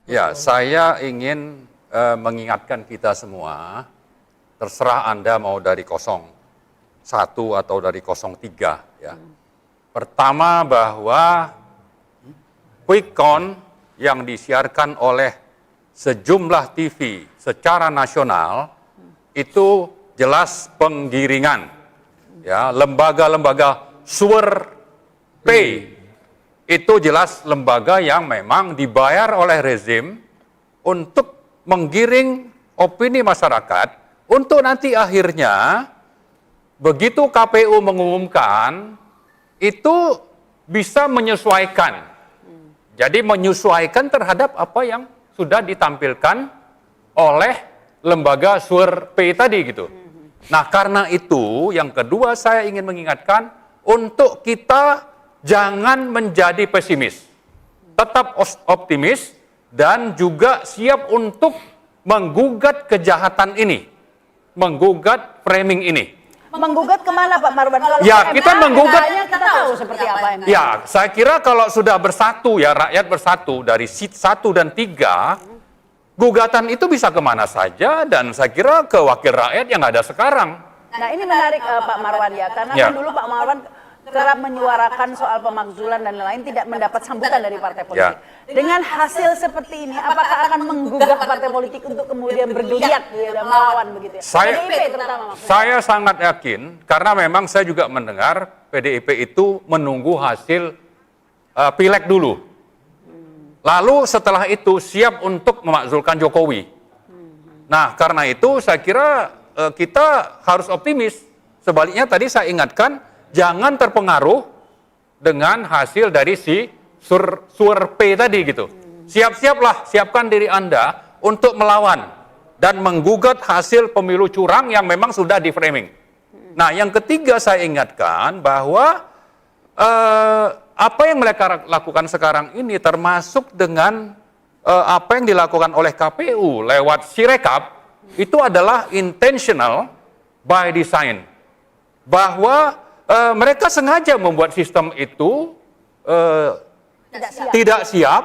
Ya, saya ingin mengingatkan kita semua, terserah Anda mau dari 01 atau dari 03 ya. Pertama bahwa quick count yang disiarkan oleh sejumlah TV secara nasional itu jelas penggiringan. Ya, lembaga-lembaga survei itu jelas lembaga yang memang dibayar oleh rezim untuk menggiring opini masyarakat untuk nanti akhirnya begitu KPU mengumumkan itu bisa menyesuaikan. Jadi menyesuaikan terhadap apa yang sudah ditampilkan oleh lembaga survei tadi gitu. Nah, karena itu yang kedua saya ingin mengingatkan untuk kita jangan menjadi pesimis. Tetap optimis dan juga siap untuk menggugat kejahatan ini. Menggugat framing ini. Menggugat kemana Pak Marwan? Kalau Ya, kita menggugat. kita tahu seperti apa MA. Ya, saya kira kalau sudah bersatu ya, rakyat bersatu dari 1 dan 3, gugatan itu bisa kemana saja dan saya kira ke wakil rakyat yang ada sekarang. Nah ini menarik Pak Marwan ya, karena Ya. kan dulu Pak Marwan kerap menyuarakan soal pemakzulan dan lain-lain tidak mendapat sambutan dari partai politik. Ya. Dengan hasil seperti ini, apakah akan menggugah partai politik untuk kemudian bergeliat dan melawan begitu ya? PDIP terutama maksudnya. Saya sangat yakin karena memang saya juga mendengar PDIP itu menunggu hasil pileg dulu. Lalu setelah itu siap untuk memakzulkan Jokowi. Nah, karena itu saya kira kita harus optimis. Sebaliknya tadi saya ingatkan, jangan terpengaruh dengan hasil dari si survei tadi gitu. Siap-siaplah, siapkan diri Anda untuk melawan dan menggugat hasil pemilu curang yang memang sudah di-framing. Nah, yang ketiga saya ingatkan bahwa apa yang mereka lakukan sekarang ini termasuk dengan apa yang dilakukan oleh KPU lewat Sirekap itu adalah intentional by design. Bahwa mereka sengaja membuat sistem itu tidak siap,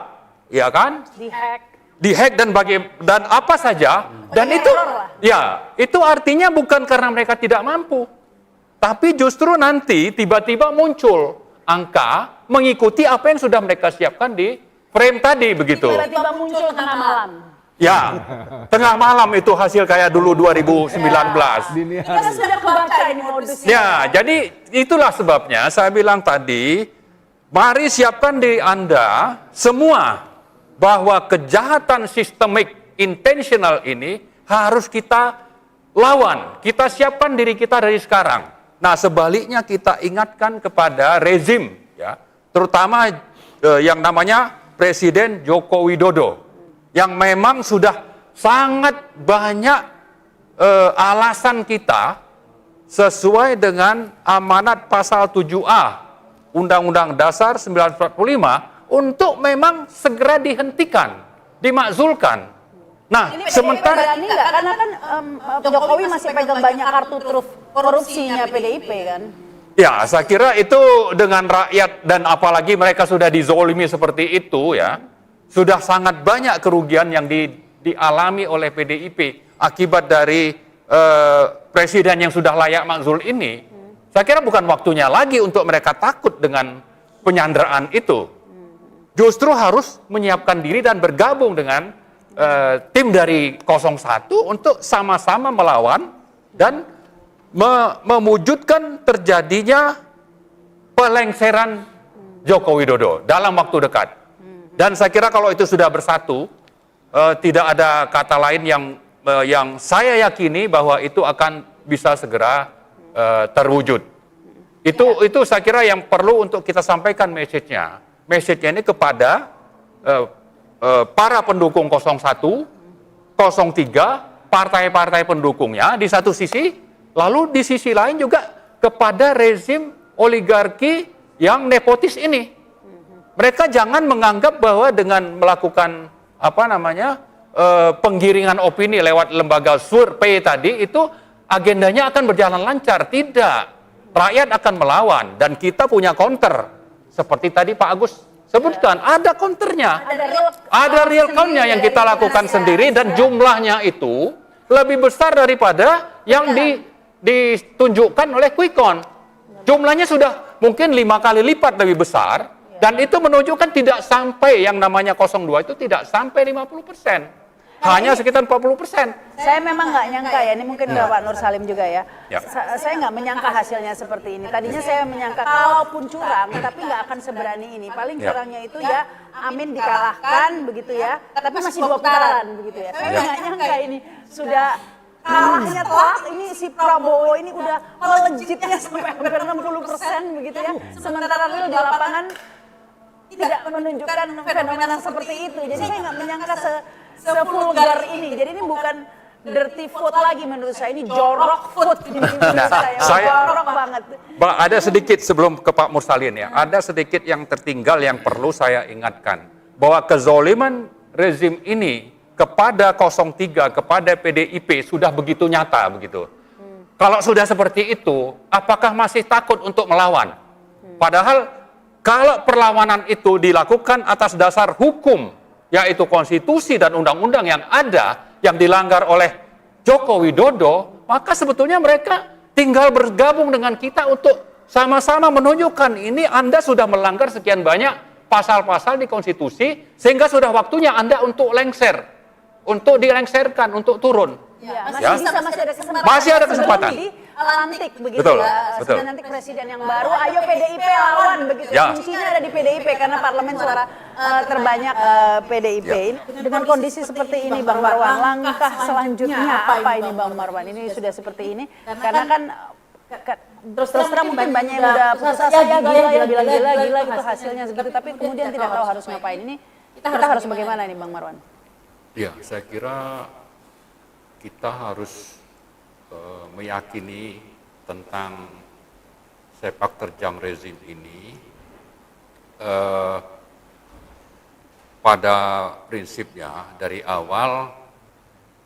ya kan? Dihack dan apa saja, dan itu ya itu artinya bukan karena mereka tidak mampu, tapi justru nanti tiba-tiba muncul angka mengikuti apa yang sudah mereka siapkan di frame tadi begitu. Tiba-tiba muncul tengah malam. Ya, tengah malam itu hasil kayak dulu 2019. Kita sudah kebaca ini modusnya. Ya, jadi itulah sebabnya saya bilang tadi, mari siapkan diri Anda semua bahwa kejahatan sistemik intentional ini harus kita lawan. Kita siapkan diri kita dari sekarang. Nah, sebaliknya kita ingatkan kepada rezim, ya, terutama yang namanya Presiden Joko Widodo, yang memang sudah sangat banyak alasan kita sesuai dengan amanat pasal 7A Undang-Undang Dasar 1945 untuk memang segera dihentikan, dimakzulkan. Nah, Ini sementara berani nggak? Karena kan Jokowi masih pegang banyak kartu truf korupsinya PDIP kan. ya, saya kira itu dengan rakyat dan apalagi mereka sudah dizolimi seperti itu ya, sudah sangat banyak kerugian yang dialami oleh PDIP akibat dari presiden yang sudah layak makzul ini. Saya kira bukan waktunya lagi untuk mereka takut dengan penyanderaan itu. Justru harus menyiapkan diri dan bergabung dengan tim dari 01 untuk sama-sama melawan dan memujudkan terjadinya pelengseran Joko Widodo dalam waktu dekat. Dan saya kira kalau itu sudah bersatu, tidak ada kata lain yang saya yakini bahwa itu akan bisa segera terwujud. Itu saya kira yang perlu untuk kita sampaikan message-nya. Message-nya ini kepada para pendukung 01, 03, partai-partai pendukungnya di satu sisi, lalu di sisi lain juga kepada rezim oligarki yang nepotis ini. Mereka jangan menganggap bahwa dengan melakukan penggiringan opini lewat lembaga survei tadi itu agendanya akan berjalan lancar. Tidak. Rakyat akan melawan dan kita punya counter. Seperti tadi Pak Agus sebutkan, ada counternya. Ada Ada real count-nya yang kita lakukan sendiri dan jumlahnya itu lebih besar daripada yang ditunjukkan oleh quick count. Jumlahnya sudah mungkin 5 kali lipat lebih besar dan itu menunjukkan tidak sampai yang namanya 02 itu tidak sampai 50%. Hanya sekitar 40%. Saya memang nggak nyangka ya, ini mungkin Pak Nur Salim juga ya. Saya nggak menyangka hasilnya seperti ini. Tadinya saya menyangka kalaupun curang, tapi nggak akan seberani ini. Paling curangnya itu ya Amin dikalahkan begitu ya, tapi masih 2 putaran begitu ya. Saya nggak nyangka ini sudah kalahnya telak, ini si Prabowo ini udah melejitnya sampai hampir 60% begitu ya. Sementara real di lapangan tidak menunjukkan fenomena seperti itu. Jadi saya nggak menyangka sevulgar ini. Jadi ini bukan dirty vote lagi menurut saya, ini jorok vote ini menurut saya. Jorok banget. Ada sedikit sebelum ke Pak Mursalin ya, ada sedikit yang tertinggal yang perlu saya ingatkan. Bahwa kezoliman rezim ini kepada 03, kepada PDIP sudah begitu nyata begitu. Kalau sudah seperti itu, apakah masih takut untuk melawan? Padahal kalau perlawanan itu dilakukan atas dasar hukum, yaitu konstitusi dan undang-undang yang ada, yang dilanggar oleh Joko Widodo, maka sebetulnya mereka tinggal bergabung dengan kita untuk sama-sama menunjukkan ini Anda sudah melanggar sekian banyak pasal-pasal di konstitusi, sehingga sudah waktunya Anda untuk lengser, untuk dilengserkan, untuk turun. Masih ada kesempatan. Lantik begitu betul, ya. Betul. Nanti presiden yang baru, ayo PDIP lawan begitu. Kuncinya ada di PDIP karena parlemen suara terbanyak PDIP. Dengan kondisi seperti ini Bang Marwan, langkah selanjutnya apa ini Bang Marwan? Ini sudah seperti ini karena kan terus terang mungkin banyak yang udah putus asa ya bilang gila gitu hasilnya segitu, tapi kemudian tidak tahu harus ngapain. Ini kita harus bagaimana nih Bang Marwan? Ya, saya kira kita harus meyakini tentang sepak terjang rezim ini pada prinsipnya dari awal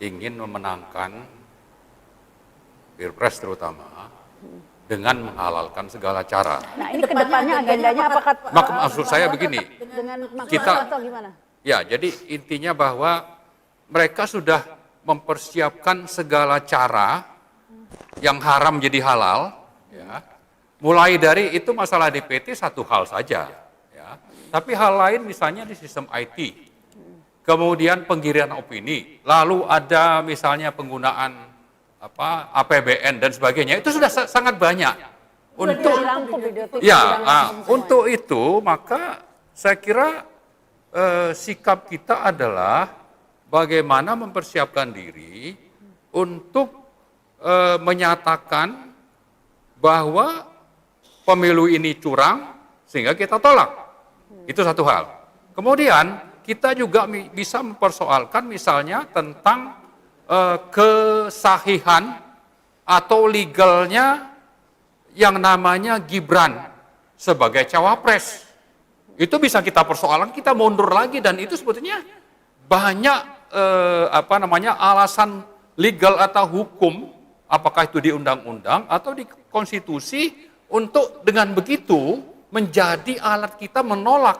ingin memenangkan Pilpres terutama dengan menghalalkan segala cara. Nah ini kedepannya agendanya apakah? Maksud saya begini, dengan kita atau gimana? Ya, jadi intinya bahwa mereka sudah mempersiapkan segala cara yang haram jadi halal, ya. Mulai dari itu masalah DPT satu hal saja, ya. Tapi hal lain misalnya di sistem IT, kemudian penggirian opini, lalu ada misalnya penggunaan APBN dan sebagainya, itu sudah sangat banyak. Untuk itu maka saya kira sikap kita adalah bagaimana mempersiapkan diri untuk menyatakan bahwa pemilu ini curang sehingga kita tolak. Itu satu hal. Kemudian kita juga bisa mempersoalkan misalnya tentang kesahihan atau legalnya yang namanya Gibran sebagai cawapres. Itu bisa kita persoalkan, kita mundur lagi dan itu sebetulnya banyak alasan legal atau hukum, apakah itu di undang-undang atau di konstitusi, untuk dengan begitu menjadi alat kita menolak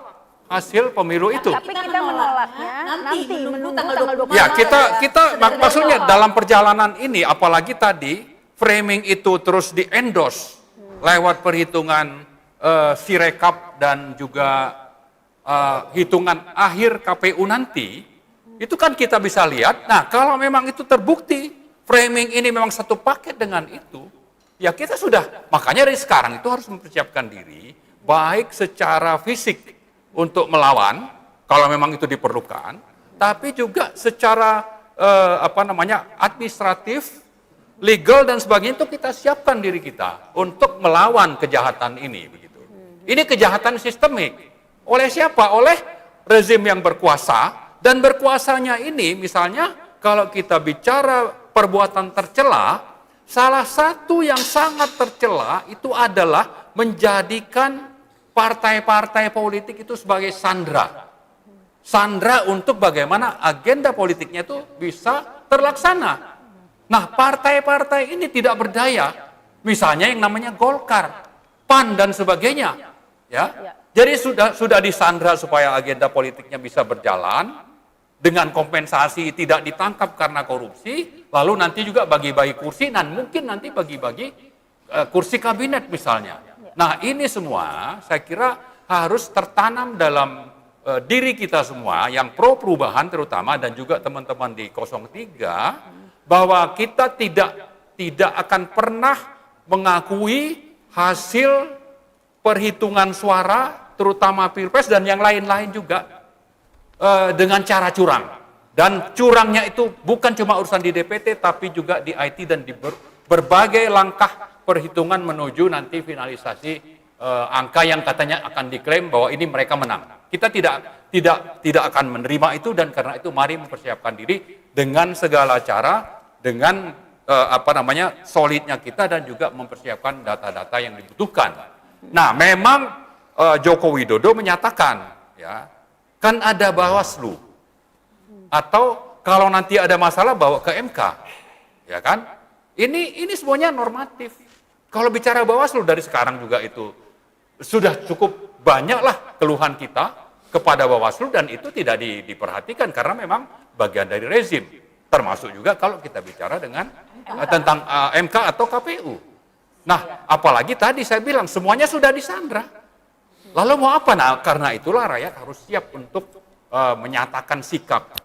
hasil pemilu itu. Tapi kita menolaknya nanti menunggu tanggal 20. Ya, kita maksudnya dalam perjalanan ini, apalagi tadi framing itu terus di-endorse lewat perhitungan Sirekap dan juga hitungan akhir KPU nanti, itu kan kita bisa lihat, nah kalau memang itu terbukti, framing ini memang satu paket dengan itu, ya kita sudah, makanya dari sekarang itu harus mempersiapkan diri, baik secara fisik untuk melawan, kalau memang itu diperlukan, tapi juga secara administratif, legal dan sebagainya itu kita siapkan diri kita untuk melawan kejahatan ini. Begitu. Ini kejahatan sistemik. Oleh siapa? Oleh rezim yang berkuasa. Dan berkuasanya ini misalnya kalau kita bicara perbuatan tercela, salah satu yang sangat tercela itu adalah menjadikan partai-partai politik itu sebagai sandera. Sandera untuk bagaimana agenda politiknya itu bisa terlaksana. Nah, partai-partai ini tidak berdaya. Misalnya yang namanya Golkar, PAN dan sebagainya. Ya. Jadi sudah disandra supaya agenda politiknya bisa berjalan dengan kompensasi tidak ditangkap karena korupsi, lalu nanti juga bagi-bagi kursi dan mungkin nanti bagi-bagi kursi kabinet misalnya. Nah, ini semua saya kira harus tertanam dalam diri kita semua yang pro perubahan terutama dan juga teman-teman di 03 bahwa kita tidak akan pernah mengakui hasil perhitungan suara terutama Pilpres dan yang lain-lain juga dengan cara curang. Dan curangnya itu bukan cuma urusan di DPT tapi juga di IT dan di berbagai langkah perhitungan menuju nanti finalisasi angka yang katanya akan diklaim bahwa ini mereka menang. Kita tidak akan menerima itu dan karena itu mari mempersiapkan diri dengan segala cara dengan solidnya kita dan juga mempersiapkan data-data yang dibutuhkan. Nah, memang Joko Widodo menyatakan, ya, kan ada Bawaslu, atau kalau nanti ada masalah bawa ke MK, ya kan? Ini semuanya normatif. Kalau bicara Bawaslu dari sekarang juga itu sudah cukup banyaklah keluhan kita kepada Bawaslu dan itu tidak diperhatikan karena memang bagian dari rezim. Termasuk juga kalau kita bicara dengan tentang MK atau KPU. Nah, apalagi tadi saya bilang semuanya sudah disandra. Lalu mau apa? Nah, karena itulah rakyat harus siap untuk menyatakan sikap